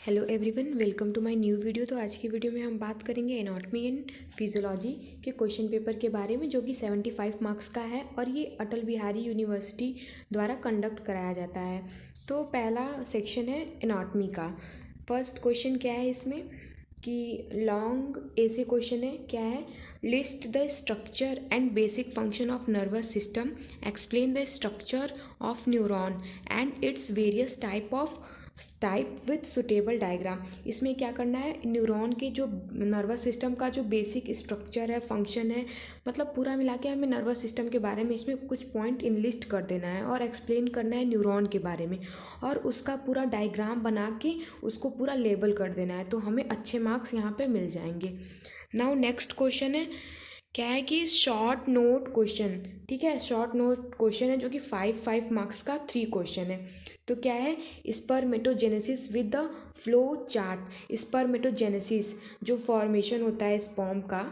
Hello everyone, welcome to my new video. तो आज की वीडियो में हम बात करेंगे एनाटॉमी एंड फिजियोलॉजी के क्वेश्चन पेपर के बारे में, जो कि 75 मार्क्स का है और ये अटल बिहारी यूनिवर्सिटी द्वारा कंडक्ट कराया जाता है। तो पहला सेक्शन है एनाटॉमी का। फर्स्ट क्वेश्चन क्या है इसमें कि लॉन्ग ऐसे क्वेश्चन है, क्या है, list the structure and basic function of nervous system, explain the structure of neuron and its various type with suitable diagram. इसमें क्या करना है, न्यूरॉन के जो नर्वस सिस्टम का जो बेसिक स्ट्रक्चर है, फंक्शन है, मतलब पूरा मिला के हमें नर्वस सिस्टम के बारे में इसमें कुछ पॉइंट इनलिस्ट कर देना है और एक्सप्लेन करना है न्यूरॉन के बारे में, और उसका पूरा डायग्राम बना के उसको पूरा लेबल कर देना है। तो हमें अच्छे मार्क्स यहाँ पे मिल जाएंगे। नाउ नेक्स्ट क्वेश्चन है, क्या है कि शॉर्ट नोट क्वेश्चन, ठीक है, शॉर्ट नोट क्वेश्चन है जो कि 5 मार्क्स का 3 क्वेश्चन है। तो क्या है, spermatogenesis with the flow chart. Spermatogenesis जो फॉर्मेशन होता है स्पर्म का,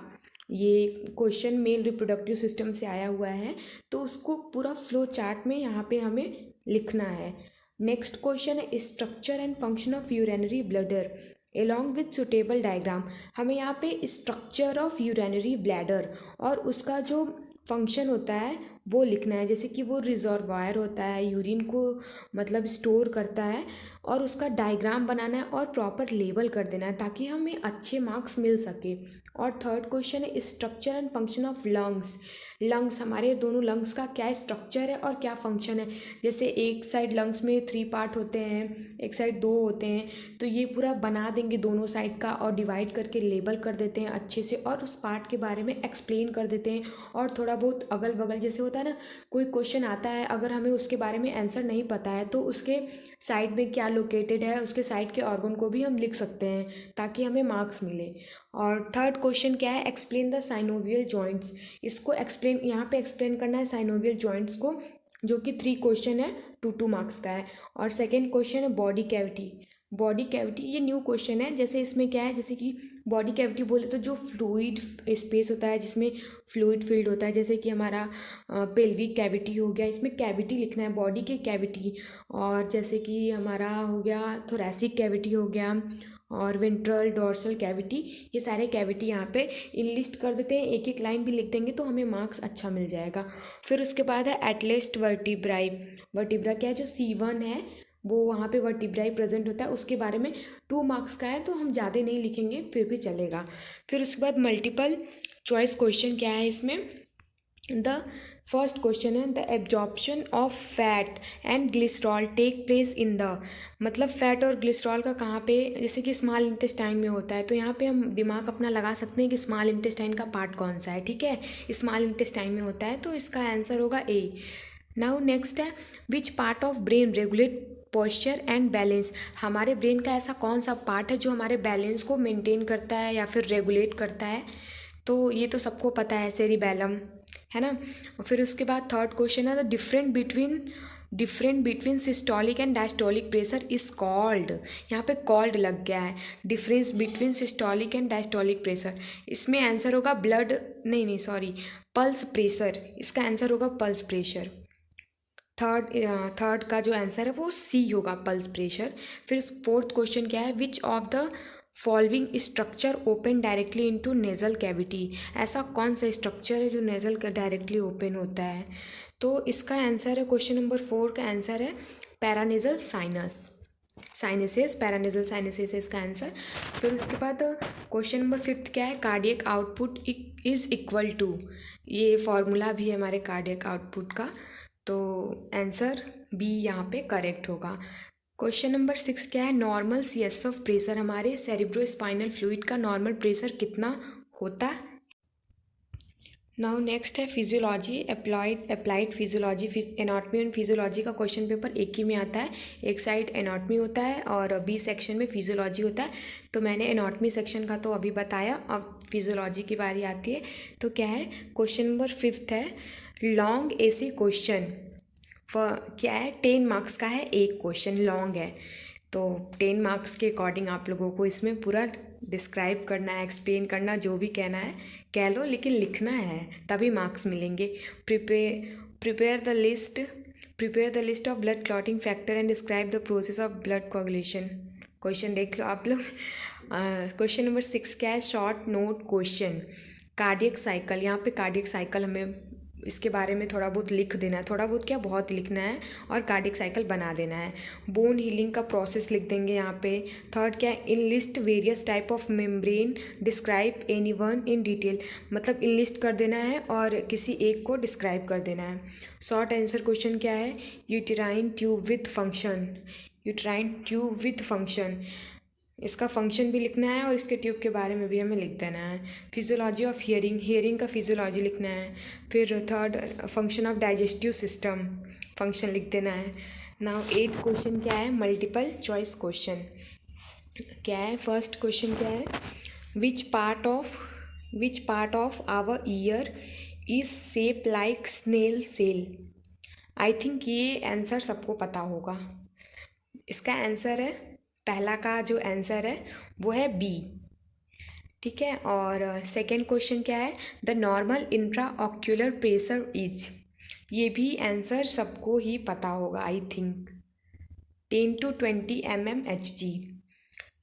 ये क्वेश्चन मेल रिप्रोडक्टिव सिस्टम से आया हुआ है, तो उसको पूरा फ्लो चार्ट में यहाँ पे हमें लिखना है। नेक्स्ट क्वेश्चन है structure and function of urinary bladder along with suitable diagram. हमें यहाँ पे स्ट्रक्चर ऑफ यूरिनरी ब्लैडर और उसका जो फंक्शन होता है वो लिखना है, जैसे कि वो रिजर्वायर होता है, यूरिन को मतलब स्टोर करता है, और उसका डायग्राम बनाना है और प्रॉपर लेबल कर देना है ताकि हमें अच्छे मार्क्स मिल सके। और थर्ड क्वेश्चन है structure and function of lungs. Lungs, हमारे दोनों लंग्स का क्या स्ट्रक्चर है और क्या फंक्शन है। जैसे एक साइड लंग्स में 3 पार्ट होते हैं, एक साइड 2 होते हैं, तो ये पूरा बना देंगे दोनों साइड का और डिवाइड करके लेबल कर देते हैं अच्छे से, और उस पार्ट के बारे में एक्सप्लेन कर देते हैं। और थोड़ा बहुत अगल बगल जैसे होता है ना, कोई क्वेश्चन आता है, अगर हमें उसके बारे में आंसर नहीं पता है तो उसके साइड में क्या लोकेटेड है, उसके साइड के ऑर्गन को भी हम लिख सकते हैं ताकि हमें मार्क्स मिले। और थर्ड क्वेश्चन क्या है, एक्सप्लेन द साइनोवियल जॉइंट्स। इसको एक्सप्लेन, यहाँ पे एक्सप्लेन करना है साइनोवियल जॉइंट्स को, जो कि 3 क्वेश्चन है, 2 मार्क्स का है। और सेकेंड क्वेश्चन है बॉडी कैविटी। बॉडी कैविटी ये न्यू क्वेश्चन है। जैसे इसमें क्या है, जैसे कि बॉडी कैविटी बोले तो जो फ्लूइड स्पेस होता है जिसमें फ्लूइड फील्ड होता है, जैसे कि हमारा पेल्विक कैविटी हो गया, इसमें कैविटी लिखना है, बॉडी के कैविटी। और जैसे कि हमारा हो गया थोरैसिक कैविटी हो गया, और वेंट्रल डोर्सल कैविटी, ये सारे कैविटी यहाँ पे इनलिस्ट कर देते हैं, एक एक लाइन भी लिख देंगे तो हमें मार्क्स अच्छा मिल जाएगा। फिर उसके बाद है एटलेस्ट वर्टिब्राई। वर्टिब्रा क्या है, जो C1 है वो वहाँ पे वर्टिब्राई प्रेजेंट होता है, उसके बारे में 2 मार्क्स का है, तो हम ज़्यादा नहीं लिखेंगे फिर भी चलेगा। फिर उसके बाद मल्टीपल चॉइस क्वेश्चन क्या है इसमें, द फर्स्ट क्वेश्चन है the absorption of fat and glycerol take place in the, मतलब फैट और ग्लिसरॉल का कहाँ पे, जैसे कि स्मॉल इंटेस्टाइन में होता है, तो यहाँ पे हम दिमाग अपना लगा सकते हैं कि स्मॉल इंटेस्टाइन का पार्ट कौन सा है, ठीक है, स्मॉल इंटेस्टाइन में होता है, तो इसका आंसर होगा ए। नाउ नेक्स्ट है which part of brain regulate posture and balance. हमारे ब्रेन का ऐसा कौन सा पार्ट है जो हमारे बैलेंस को मेंटेन करता है या फिर रेगुलेट करता है, तो ये तो सबको पता है, सेरिबैलम है ना। और फिर उसके बाद थर्ड क्वेश्चन है the different between systolic and diastolic pressure is called. यहाँ पे कॉल्ड लग गया है, difference between systolic and diastolic pressure. इसमें आंसर होगा पल्स प्रेशर। इसका आंसर होगा पल्स प्रेशर। थर्ड का जो आंसर है वो सी होगा, पल्स प्रेशर। फिर फोर्थ क्वेश्चन क्या है, which of the following structure open directly into nasal cavity. ऐसा कौन सा स्ट्रक्चर है जो नेजल का डायरेक्टली ओपन होता है, तो इसका आंसर है, क्वेश्चन नंबर 4 का आंसर है पैरानेजल साइनसेस, पैरानेजल साइनसेस है इसका आंसर। फिर उसके बाद क्वेश्चन नंबर 5 क्या है, cardiac output is equal to, ये फॉर्मूला भी है हमारे कार्डियक आउटपुट का, तो आंसर बी यहाँ पे करेक्ट होगा। क्वेश्चन नंबर 6 क्या है, नॉर्मल CSF प्रेशर, हमारे सेरिब्रोस्पाइनल फ्लूइड का नॉर्मल प्रेशर कितना होता है। नाउ नेक्स्ट है physiology, applied physiology. Anatomy and physiology का क्वेश्चन पेपर एक ही में आता है, एक साइड एनाटॉमी होता है और बी सेक्शन में फिजियोलॉजी होता है। तो मैंने एनाटॉमी सेक्शन का तो अभी बताया, अब फिजियोलॉजी की बारी आती है। तो क्या है, क्वेश्चन नंबर 5 है लॉन्ग ऐसे क्वेश्चन, क्या है 10 मार्क्स का है, एक क्वेश्चन लॉन्ग है, तो 10 मार्क्स के अकॉर्डिंग आप लोगों को इसमें पूरा डिस्क्राइब करना है, एक्सप्लेन करना, जो भी कहना है कह लो, लेकिन लिखना है तभी मार्क्स मिलेंगे। Prepare the list of blood clotting factor and describe the process of blood question देख लो आप लोग। क्वेश्चन नंबर 6 क्या है, short note question. Cardiac cycle, यहाँ पे कार्डियक साइकिल हमें इसके बारे में थोड़ा बहुत लिख देना है, थोड़ा बहुत क्या बहुत लिखना है और कार्डियक साइकिल बना देना है। बोन हीलिंग का प्रोसेस लिख देंगे यहाँ पे। थर्ड क्या है, in list various type of membrane, describe any one in detail, मतलब इन लिस्ट कर देना है और किसी एक को डिस्क्राइब कर देना है। शॉर्ट आंसर क्वेश्चन क्या है, uterine tube with function, uterine tube with function, इसका फंक्शन भी लिखना है और इसके ट्यूब के बारे में भी हमें लिख देना है। फिजियोलॉजी ऑफ हियरिंग, हियरिंग का फिजियोलॉजी लिखना है। फिर third, function of digestive system, function लिख देना है। नाउ 8 क्वेश्चन क्या है, मल्टीपल चॉइस क्वेश्चन। क्या है, फर्स्ट क्वेश्चन क्या है, which part of our ear is shape like snail shell. I think ये आंसर सबको पता होगा। इसका आंसर है, पहला का जो आंसर है वो है बी, ठीक है। और सेकंड क्वेश्चन क्या है, the normal intra ocular pressure is, ये भी आंसर सबको ही पता होगा आई थिंक, 10 to 20 mmHg।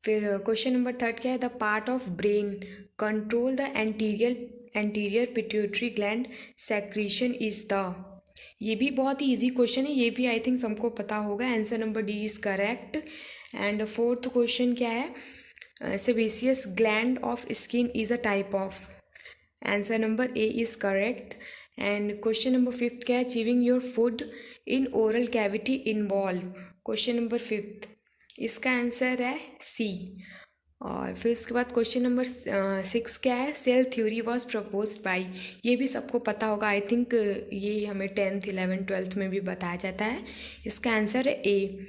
फिर क्वेश्चन नंबर 3 क्या है, the part of brain control the anterior pituitary gland secretion is the, ये भी बहुत ही ईजी क्वेश्चन है, ये भी आई थिंक सबको पता होगा। Answer number D is correct. And fourth question क्या है, sebaceous gland of skin is a type of, answer number A is correct. And question number 5 क्या है, achieving your food in oral cavity involve, question number 5, इसका answer है सी। और फिर उसके बाद क्वेश्चन नंबर 6 क्या है, cell theory was proposed by, ये भी सबको पता होगा आई थिंक, ये हमें 10th 11th 12th में भी बताया जाता है, इसका आंसर है ए।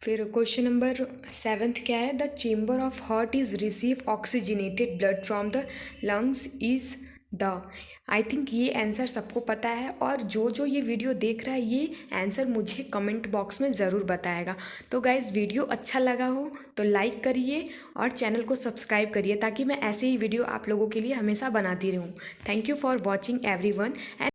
फिर क्वेश्चन नंबर 7 क्या है, the chamber of heart is receive oxygenated blood from the lungs is the, I think ये आंसर सबको पता है। और जो जो ये वीडियो देख रहा है ये आंसर मुझे कमेंट बॉक्स में ज़रूर बताएगा। तो गाइज़ वीडियो अच्छा लगा हो तो लाइक करिए और चैनल को सब्सक्राइब करिए ताकि मैं ऐसे ही वीडियो आप लोगों के लिए हमेशा बनाती रहूँ। Thank you for watching everyone.